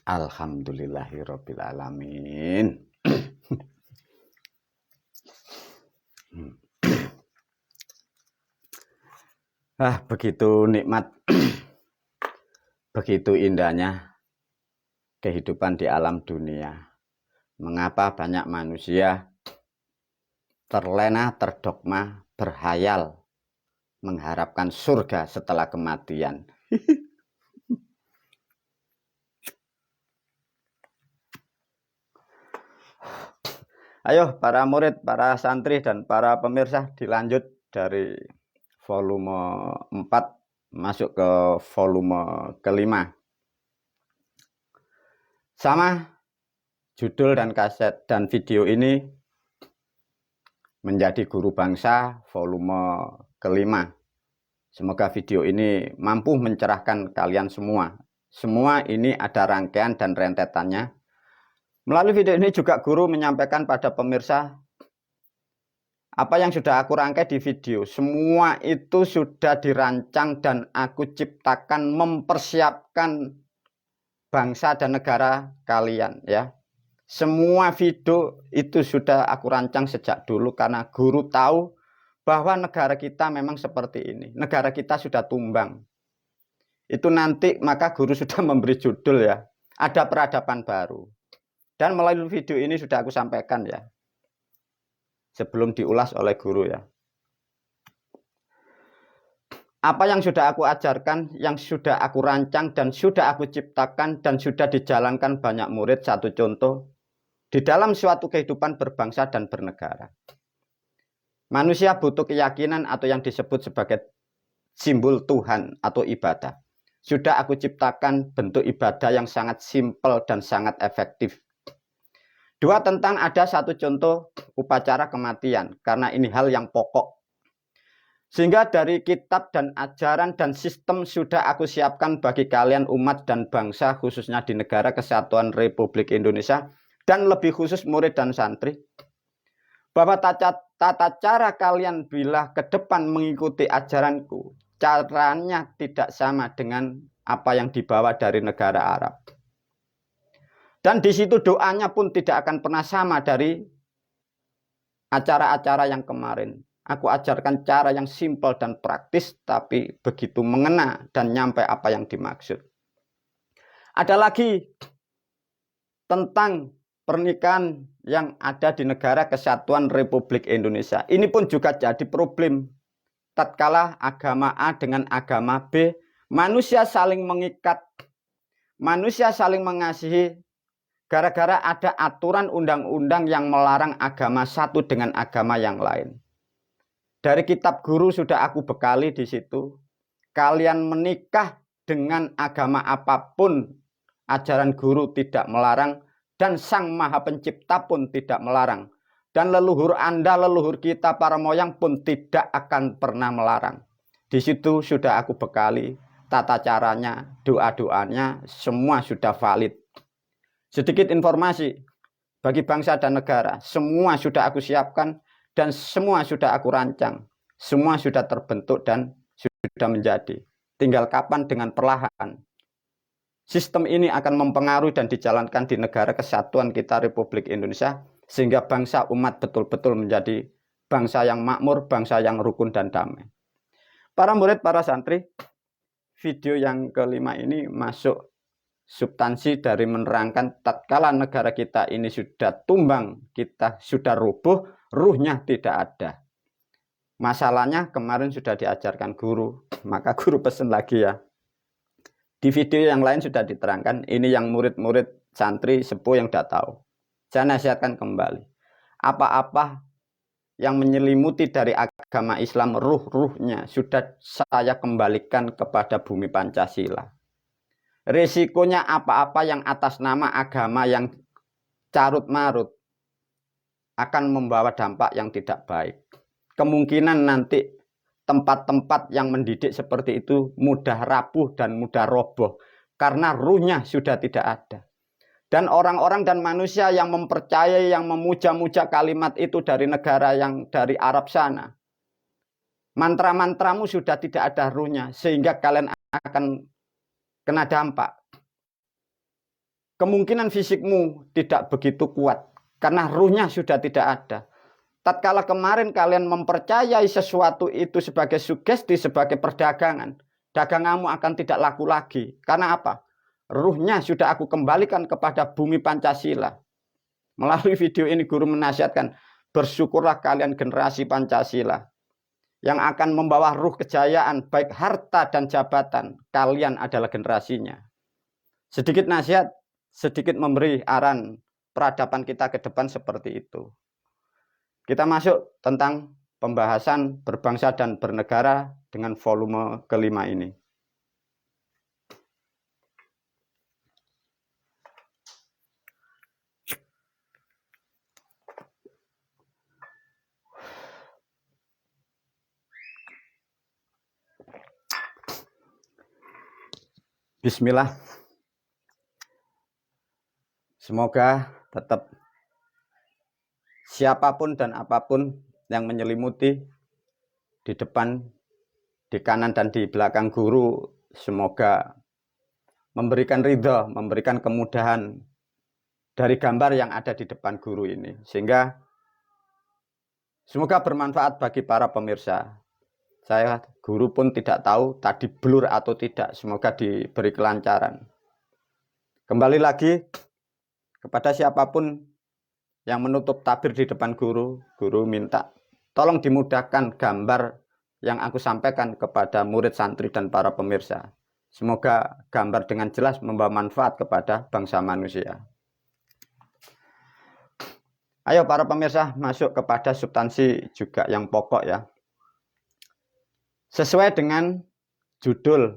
Alhamdulillahirabbil alamin. Begitu nikmat, begitu indahnya kehidupan di alam dunia. Mengapa banyak manusia terlena, terdogma, berhayal mengharapkan surga setelah kematian? Ayo para murid, para santri, dan para pemirsa, dilanjut dari volume 4 masuk ke volume kelima. Sama judul dan kaset dan video ini menjadi guru bangsa volume kelima. Semoga video ini mampu mencerahkan kalian semua. Semua ini ada rangkaian dan rentetannya. Melalui video ini juga guru menyampaikan pada pemirsa apa yang sudah aku rangkai di video. Semua itu sudah dirancang dan aku ciptakan mempersiapkan bangsa dan negara kalian, ya. Semua video itu sudah aku rancang sejak dulu karena guru tahu bahwa negara kita memang seperti ini. Negara kita sudah tumbang. Itu nanti maka guru sudah memberi judul, ya. Ada peradaban baru. Dan melalui video ini sudah aku sampaikan, ya. Sebelum diulas oleh guru, ya. Apa yang sudah aku ajarkan, yang sudah aku rancang dan sudah aku ciptakan dan sudah dijalankan banyak murid, satu contoh di dalam suatu kehidupan berbangsa dan bernegara. Manusia butuh keyakinan atau yang disebut sebagai simbol Tuhan atau ibadah. Sudah aku ciptakan bentuk ibadah yang sangat simpel dan sangat efektif. Dua, tentang ada satu contoh upacara kematian, karena ini hal yang pokok. Sehingga dari kitab dan ajaran dan sistem sudah aku siapkan bagi kalian umat dan bangsa, khususnya di Negara Kesatuan Republik Indonesia, dan lebih khusus murid dan santri, bahwa tata cara kalian bila ke depan mengikuti ajaranku, caranya tidak sama dengan apa yang dibawa dari negara Arab. Dan di situ doanya pun tidak akan pernah sama dari acara-acara yang kemarin. Aku ajarkan cara yang simpel dan praktis, tapi begitu mengena dan nyampe apa yang dimaksud. Ada lagi tentang pernikahan yang ada di Negara Kesatuan Republik Indonesia. Ini pun juga jadi problem. Tatkala agama A dengan agama B, manusia saling mengikat, manusia saling mengasihi, gara-gara ada aturan undang-undang yang melarang agama satu dengan agama yang lain. Dari kitab guru sudah aku bekali di situ. Kalian menikah dengan agama apapun, ajaran guru tidak melarang dan Sang Maha Pencipta pun tidak melarang. Dan leluhur Anda, leluhur kita, para moyang pun tidak akan pernah melarang. Di situ sudah aku bekali tata caranya, doa-doanya, semua sudah valid. Sedikit informasi bagi bangsa dan negara, semua sudah aku siapkan dan semua sudah aku rancang. Semua sudah terbentuk dan sudah menjadi. Tinggal kapan dengan perlahan. Sistem ini akan mempengaruhi dan dijalankan di Negara Kesatuan kita Republik Indonesia, sehingga bangsa umat betul-betul menjadi bangsa yang makmur, bangsa yang rukun dan damai. Para murid, para santri, video yang kelima ini masuk substansi dari menerangkan tatkala negara kita ini sudah tumbang, kita sudah rubuh, ruhnya tidak ada. Masalahnya kemarin sudah diajarkan guru, maka guru pesan lagi, ya. Di video yang lain sudah diterangkan, ini yang murid-murid santri sepuh yang sudah tahu. Saya nasihatkan kembali. Apa-apa yang menyelimuti dari agama Islam, ruh-ruhnya sudah saya kembalikan kepada bumi Pancasila. Risikonya apa-apa yang atas nama agama yang carut-marut akan membawa dampak yang tidak baik. Kemungkinan nanti tempat-tempat yang mendidik seperti itu mudah rapuh dan mudah roboh karena ruhnya sudah tidak ada. Dan orang-orang dan manusia yang mempercayai, yang memuja-muja kalimat itu dari negara yang dari Arab sana, mantra-mantramu sudah tidak ada ruhnya, sehingga kalian akan kena dampak. kemungkinan fisikmu tidak begitu kuat karena ruhnya sudah tidak ada. Tatkala kemarin kalian mempercayai sesuatu itu sebagai sugesti, sebagai perdagangan, daganganmu akan tidak laku lagi. Karena apa? Ruhnya sudah aku kembalikan kepada bumi Pancasila. Melalui video ini guru menasihatkan, bersyukurlah kalian generasi Pancasila yang akan membawa ruh kejayaan, baik harta dan jabatan. Kalian adalah generasinya. Sedikit nasihat, sedikit memberi arahan peradaban kita ke depan seperti itu. Kita masuk tentang pembahasan berbangsa dan bernegara dengan volume kelima ini. Bismillah. Semoga tetap siapapun dan apapun yang menyelimuti di depan, di kanan dan di belakang guru, semoga memberikan ridho, memberikan kemudahan dari gambar yang ada di depan guru ini. Sehingga semoga bermanfaat bagi para pemirsa. Saya guru pun tidak tahu tadi blur atau tidak, semoga diberi kelancaran. Kembali lagi kepada siapapun yang menutup tabir di depan guru, guru minta tolong dimudahkan gambar yang aku sampaikan kepada murid santri dan para pemirsa. Semoga gambar dengan jelas membawa manfaat kepada bangsa manusia. Ayo para pemirsa masuk kepada substansi juga yang pokok ya. Sesuai dengan judul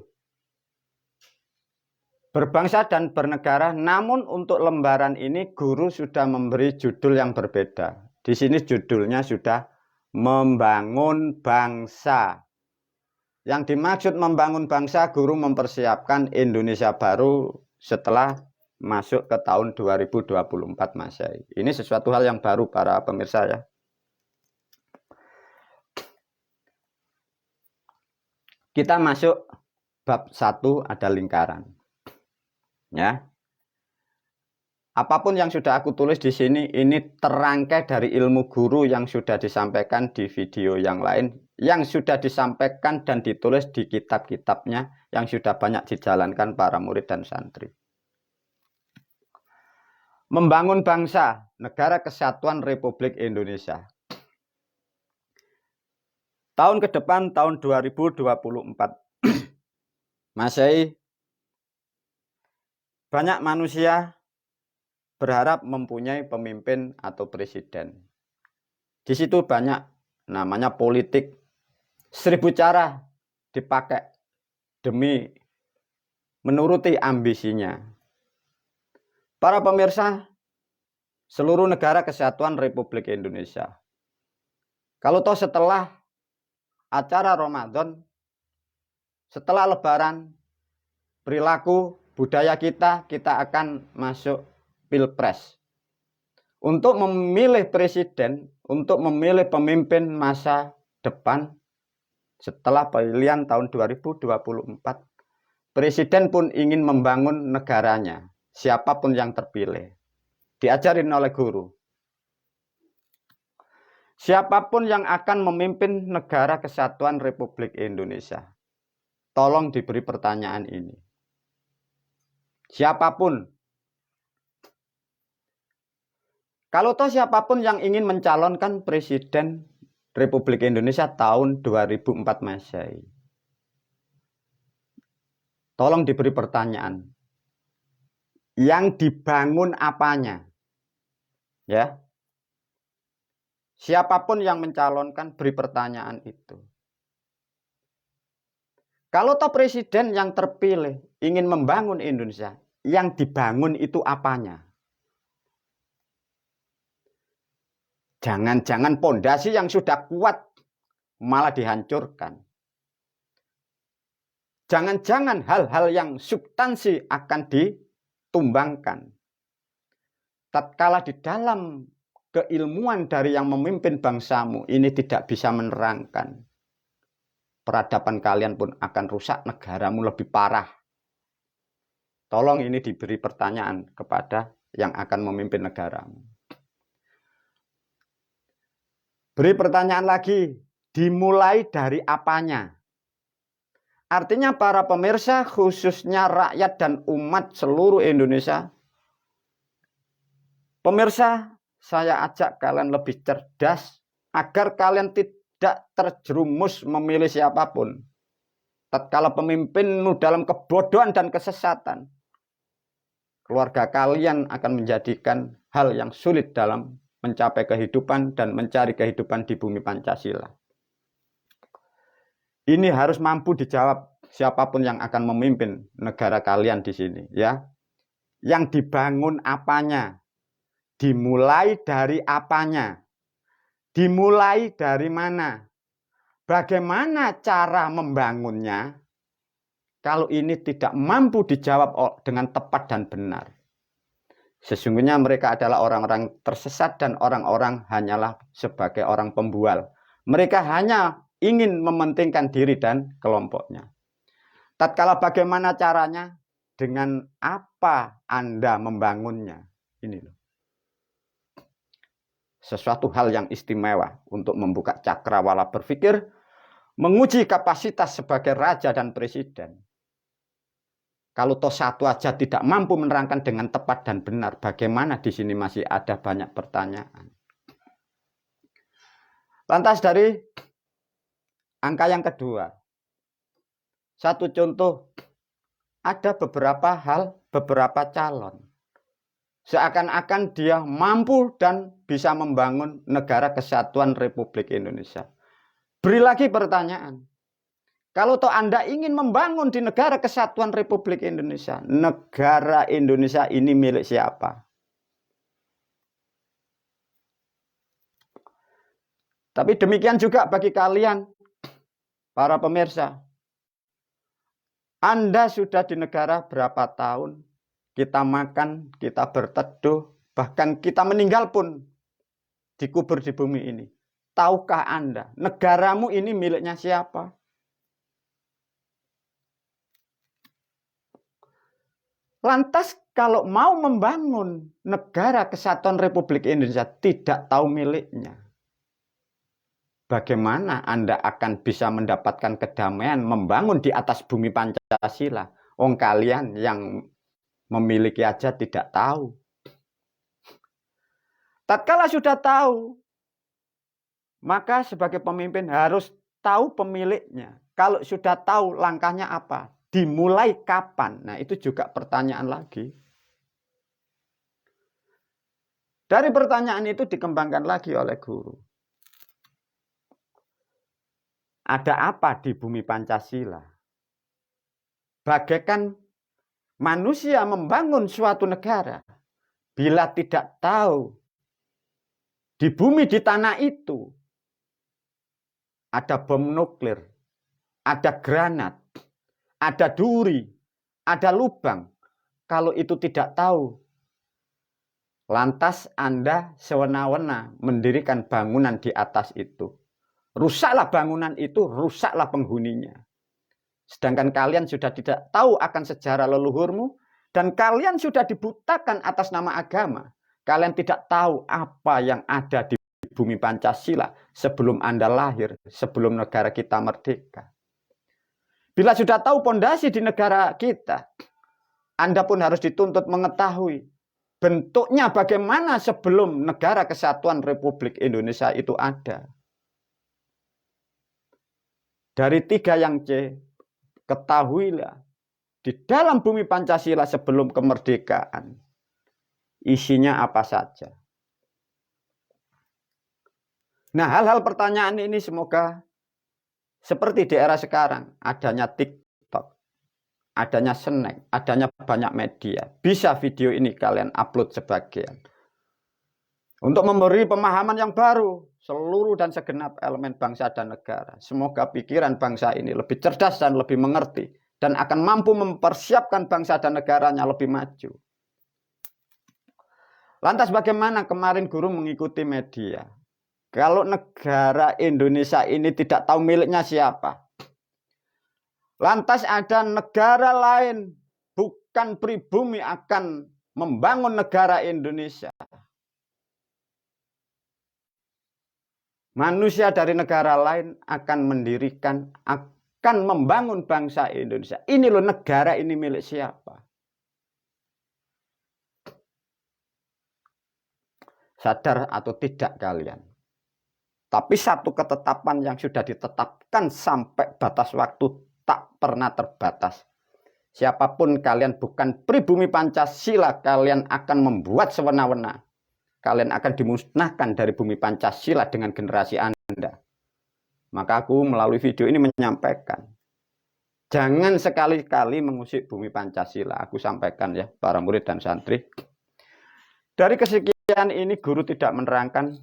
berbangsa dan bernegara, namun untuk lembaran ini guru sudah memberi judul yang berbeda. Di sini judulnya sudah membangun bangsa. Yang dimaksud membangun bangsa, guru mempersiapkan Indonesia baru setelah masuk ke tahun 2024 Masehi. Ini sesuatu hal yang baru para pemirsa ya. Kita masuk bab 1 ada lingkaran. Ya. Apapun yang sudah aku tulis di sini ini terangkai dari ilmu guru yang sudah disampaikan di video yang lain, yang sudah disampaikan dan ditulis di kitab-kitabnya yang sudah banyak dijalankan para murid dan santri. Membangun bangsa, Negara Kesatuan Republik Indonesia. Tahun ke depan tahun 2024 Masehi, banyak manusia berharap mempunyai pemimpin atau presiden. Di situ banyak namanya politik. 1000 cara dipakai demi menuruti ambisinya. Para pemirsa, seluruh negara kesatuan Republik Indonesia. Kalau toh setelah acara Ramadan, setelah Lebaran, perilaku budaya kita akan masuk Pilpres. Untuk memilih presiden, untuk memilih pemimpin masa depan setelah pemilihan tahun 2024, presiden pun ingin membangun negaranya, siapapun yang terpilih. Diajarin oleh guru. Siapapun yang akan memimpin Negara Kesatuan Republik Indonesia, tolong diberi pertanyaan ini. Siapapun. Kalau toh siapapun yang ingin mencalonkan Presiden Republik Indonesia tahun 2004 Masehi, tolong diberi pertanyaan. Yang dibangun apanya? Ya. Siapapun yang mencalonkan beri pertanyaan itu. Kalau toh presiden yang terpilih ingin membangun Indonesia, yang dibangun itu apanya? Jangan-jangan pondasi yang sudah kuat malah dihancurkan. Jangan-jangan hal-hal yang substansi akan ditumbangkan. Tatkala di dalam keilmuan dari yang memimpin bangsamu ini tidak bisa menerangkan, peradaban kalian pun akan rusak, negaramu lebih parah. Tolong ini diberi pertanyaan kepada yang akan memimpin negaramu. Beri pertanyaan lagi, dimulai dari apanya? Artinya para pemirsa, khususnya rakyat dan umat seluruh Indonesia, pemirsa, saya ajak kalian lebih cerdas agar kalian tidak terjerumus memilih siapapun. Tatkala pemimpinmu dalam kebodohan dan kesesatan, keluarga kalian akan menjadikan hal yang sulit dalam mencapai kehidupan dan mencari kehidupan di bumi Pancasila. Ini harus mampu dijawab siapapun yang akan memimpin negara kalian di sini, ya. Yang dibangun apanya? Dimulai dari apanya? Dimulai dari mana? Bagaimana cara membangunnya? Kalau ini tidak mampu dijawab dengan tepat dan benar, sesungguhnya mereka adalah orang-orang tersesat dan orang-orang hanyalah sebagai orang pembual. Mereka hanya ingin mementingkan diri dan kelompoknya. Tatkala bagaimana caranya? Dengan apa Anda membangunnya? Ini loh. Sesuatu hal yang istimewa untuk membuka cakrawala berpikir, menguji kapasitas sebagai raja dan presiden. Kalau toh satu aja tidak mampu menerangkan dengan tepat dan benar, bagaimana di sini masih ada banyak pertanyaan. Lantas dari angka yang kedua, satu contoh, ada beberapa hal, beberapa calon. Seakan-akan dia mampu dan bisa membangun negara kesatuan Republik Indonesia. Beri lagi pertanyaan. Kalau toh Anda ingin membangun di negara kesatuan Republik Indonesia, negara Indonesia ini milik siapa? Tapi demikian juga bagi kalian, para pemirsa. Anda sudah di negara berapa tahun? Kita makan, kita berteduh, bahkan kita meninggal pun dikubur di bumi ini. Tahukah Anda, negaramu ini miliknya siapa? Lantas kalau mau membangun negara kesatuan Republik Indonesia tidak tahu miliknya, bagaimana Anda akan bisa mendapatkan kedamaian membangun di atas bumi Pancasila? Wong kalian yang memiliki aja tidak tahu. Tatkala sudah tahu, maka sebagai pemimpin harus tahu pemiliknya. Kalau sudah tahu langkahnya apa? Dimulai kapan? Nah, itu juga pertanyaan lagi. Dari pertanyaan itu dikembangkan lagi oleh guru. Ada apa di bumi Pancasila? Bagaikan manusia membangun suatu negara, bila tidak tahu di bumi di tanah itu ada bom nuklir, ada granat, ada duri, ada lubang. Kalau itu tidak tahu, lantas Anda sewena-wena mendirikan bangunan di atas itu. Rusaklah bangunan itu, rusaklah penghuninya. Sedangkan kalian sudah tidak tahu akan sejarah leluhurmu, dan kalian sudah dibutakan atas nama agama. Kalian tidak tahu apa yang ada di bumi Pancasila sebelum Anda lahir, sebelum negara kita merdeka. Bila sudah tahu pondasi di negara kita, Anda pun harus dituntut mengetahui bentuknya bagaimana sebelum negara kesatuan Republik Indonesia itu ada. Dari 3 yang C, ketahuilah di dalam bumi Pancasila sebelum kemerdekaan isinya apa saja. Nah, hal-hal pertanyaan ini semoga seperti di era sekarang, adanya TikTok, adanya snack, adanya banyak media. Bisa video ini kalian upload sebagian. Untuk memberi pemahaman yang baru, seluruh dan segenap elemen bangsa dan negara. Semoga pikiran bangsa ini lebih cerdas dan lebih mengerti. Dan akan mampu mempersiapkan bangsa dan negaranya lebih maju. Lantas bagaimana kemarin guru mengikuti media? Kalau negara Indonesia ini tidak tahu miliknya siapa. Lantas ada negara lain, mendirikan pribumi akan membangun negara Indonesia. Manusia dari negara lain akan mendirikan, akan membangun bangsa Indonesia. Ini loh negara ini milik siapa? Sadar atau tidak kalian? Tapi satu ketetapan yang sudah ditetapkan sampai batas waktu tak pernah terbatas. Siapapun kalian bukan pribumi Pancasila, kalian akan membuat sewenang-wenang. Kalian akan dimusnahkan dari bumi Pancasila dengan generasi Anda. Maka aku melalui video ini menyampaikan, jangan sekali-kali mengusik bumi Pancasila. Aku sampaikan ya, para murid dan santri. Dari kesekian ini guru tidak menerangkan,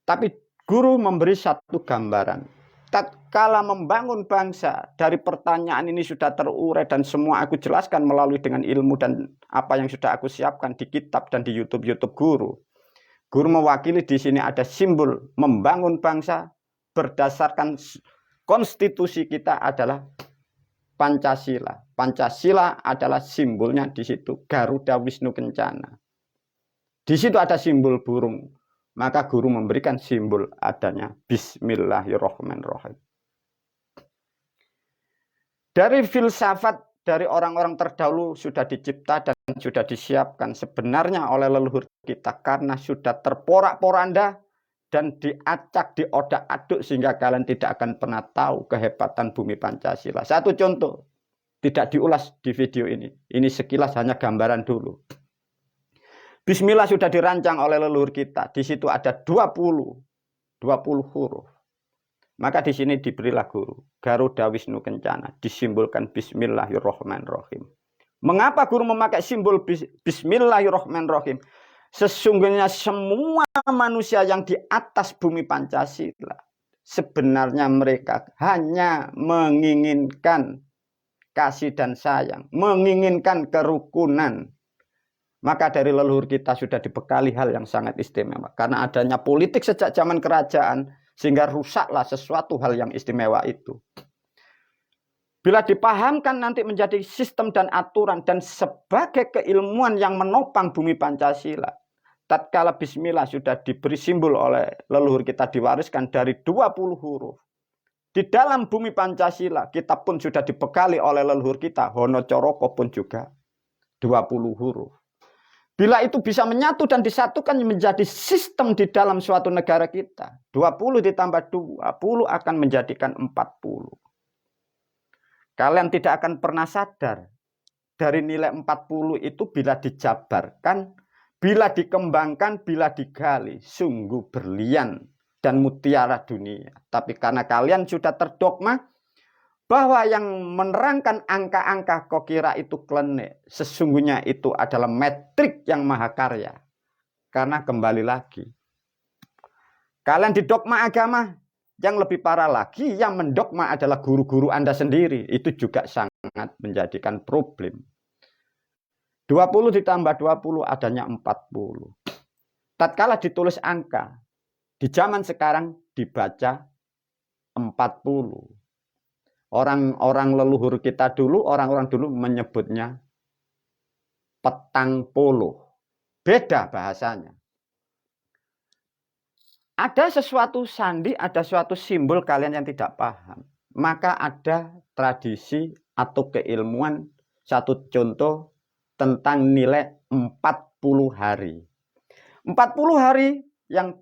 tapi guru memberi satu gambaran. Tatkala membangun bangsa, dari pertanyaan ini sudah terurai dan semua aku jelaskan melalui dengan ilmu dan apa yang sudah aku siapkan di kitab dan di YouTube guru. Guru mewakili di sini ada simbol membangun bangsa berdasarkan konstitusi kita adalah Pancasila. Pancasila adalah simbolnya di situ Garuda Wisnu Kencana. Di situ ada simbol burung. Maka guru memberikan simbol adanya Bismillahirrahmanirrahim. Dari filsafat dari orang-orang terdahulu sudah dicipta dan sudah disiapkan sebenarnya oleh leluhur kita karena sudah terporak-poranda dan diacak, diodak-aduk sehingga kalian tidak akan pernah tahu kehebatan bumi Pancasila. Satu contoh, tidak diulas di video ini. Ini sekilas hanya gambaran dulu. Bismillah sudah dirancang oleh leluhur kita. Di situ ada 20 huruf. Maka di sini diberilah guru Garuda Wisnu Kencana, disimbolkan Bismillahirrahmanirrahim. Mengapa guru memakai simbol Bismillahirrahmanirrahim? Sesungguhnya semua manusia yang di atas bumi Pancasila sebenarnya mereka hanya menginginkan kasih dan sayang, menginginkan kerukunan. Maka dari leluhur kita sudah dibekali hal yang sangat istimewa. Karena adanya politik sejak zaman kerajaan, sehingga rusaklah sesuatu hal yang istimewa itu. Bila dipahamkan nanti menjadi sistem dan aturan dan sebagai keilmuan yang menopang bumi Pancasila. Tatkala Bismillah sudah diberi simbol oleh leluhur kita diwariskan dari 20 huruf. Di dalam bumi Pancasila kita pun sudah dibekali oleh leluhur kita. Hono Coroko pun juga 20 huruf. Bila itu bisa menyatu dan disatukan menjadi sistem di dalam suatu negara kita. 20 ditambah 20 akan menjadikan 40. Kalian tidak akan pernah sadar. Dari nilai 40 itu bila dijabarkan, bila dikembangkan, bila digali. Sungguh berlian dan mutiara dunia. Tapi karena kalian sudah terdogma, bahwa yang menerangkan angka-angka kok kira itu klenik. Sesungguhnya itu adalah metrik yang mahakarya. Karena kembali lagi. Kalian didogma agama. Yang lebih parah lagi yang mendogma adalah guru-guru Anda sendiri. Itu juga sangat menjadikan problem. 20 ditambah 20 adanya 40. Tatkala ditulis angka. Di zaman sekarang dibaca 40. Orang-orang leluhur kita dulu, orang-orang dulu menyebutnya petang puluh. Beda bahasanya. Ada sesuatu sandi, ada suatu simbol kalian yang tidak paham. Maka ada tradisi atau keilmuan, satu contoh tentang nilai 40 hari. 40 hari yang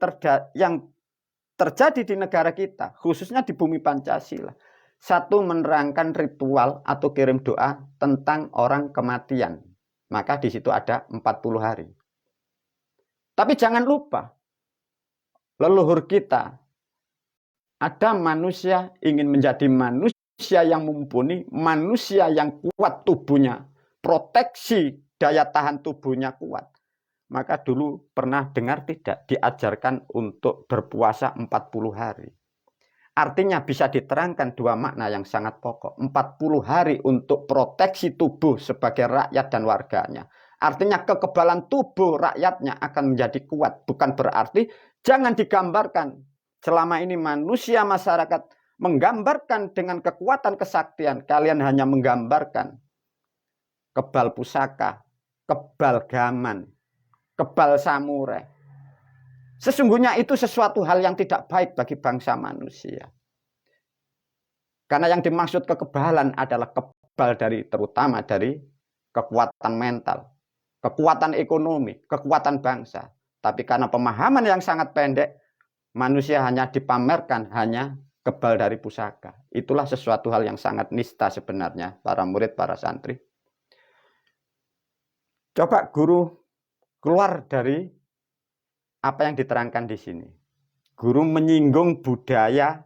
terjadi di negara kita, khususnya di bumi Pancasila. Satu, menerangkan ritual atau kirim doa tentang orang kematian. Maka di situ ada 40 hari. Tapi jangan lupa, leluhur kita, ada manusia ingin menjadi manusia yang mumpuni, manusia yang kuat tubuhnya, proteksi daya tahan tubuhnya kuat. Maka dulu pernah dengar tidak diajarkan untuk berpuasa 40 hari. Artinya bisa diterangkan dua makna yang sangat pokok. 40 hari untuk proteksi tubuh sebagai rakyat dan warganya. Artinya kekebalan tubuh rakyatnya akan menjadi kuat. Bukan berarti jangan digambarkan. Selama ini manusia masyarakat menggambarkan dengan kekuatan kesaktian. Kalian hanya menggambarkan kebal pusaka, kebal gaman, kebal samurai. Sesungguhnya itu sesuatu hal yang tidak baik bagi bangsa manusia. Karena yang dimaksud kekebalan adalah kebal terutama dari kekuatan mental, kekuatan ekonomi, kekuatan bangsa. Tapi karena pemahaman yang sangat pendek, manusia hanya dipamerkan hanya kebal dari pusaka. Itulah sesuatu hal yang sangat nista sebenarnya, para murid, para santri. Coba guru keluar dari apa yang diterangkan di sini. Guru menyinggung budaya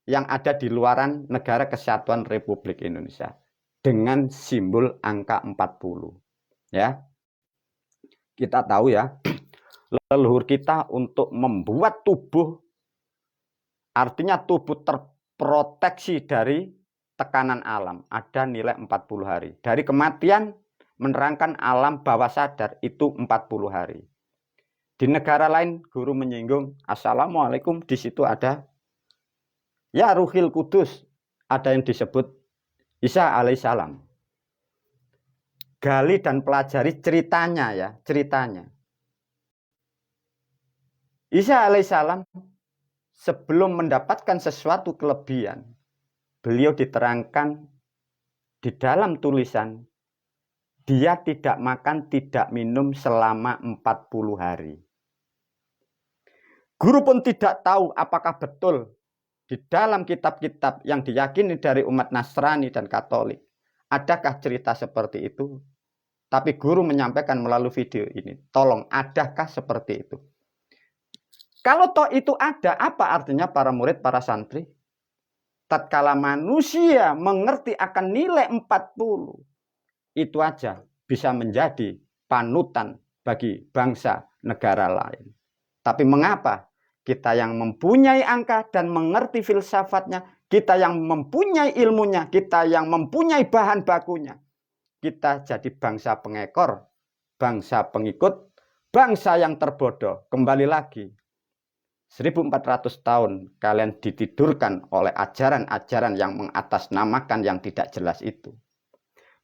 yang ada di luaran Negara Kesatuan Republik Indonesia dengan simbol angka 40. Ya. Kita tahu ya, leluhur kita untuk membuat tubuh, artinya tubuh terproteksi dari tekanan alam, ada nilai 40 hari. Dari kematian menerangkan alam bawah sadar itu 40 hari. Di negara lain guru menyinggung assalamualaikum, di situ ada ya Ruhil Kudus, ada yang disebut Isa alaihissalam. Gali dan pelajari ceritanya ya, ceritanya. Isa alaihissalam sebelum mendapatkan sesuatu kelebihan, beliau diterangkan di dalam tulisan, dia tidak makan, tidak minum selama 40 hari. Guru pun tidak tahu apakah betul di dalam kitab-kitab yang diyakini dari umat Nasrani dan Katolik, adakah cerita seperti itu? Tapi guru menyampaikan melalui video ini, tolong, adakah seperti itu? Kalau toh itu ada, apa artinya para murid, para santri? Tatkala manusia mengerti akan nilai 40, itu aja bisa menjadi panutan bagi bangsa negara lain. Tapi mengapa kita yang mempunyai angka dan mengerti filsafatnya, kita yang mempunyai ilmunya, kita yang mempunyai bahan bakunya, kita jadi bangsa pengekor, bangsa pengikut, bangsa yang terbodoh. Kembali lagi, 1400 tahun kalian ditidurkan oleh ajaran-ajaran yang mengatasnamakan yang tidak jelas itu.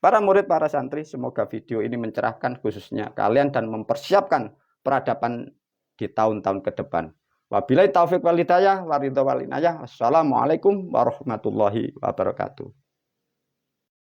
Para murid, para santri, semoga video ini mencerahkan khususnya kalian dan mempersiapkan peradaban di tahun-tahun ke depan. Wabillahi taufiq wal hidayah, waridho wal inayah. Wassalamualaikum warahmatullahi wabarakatuh.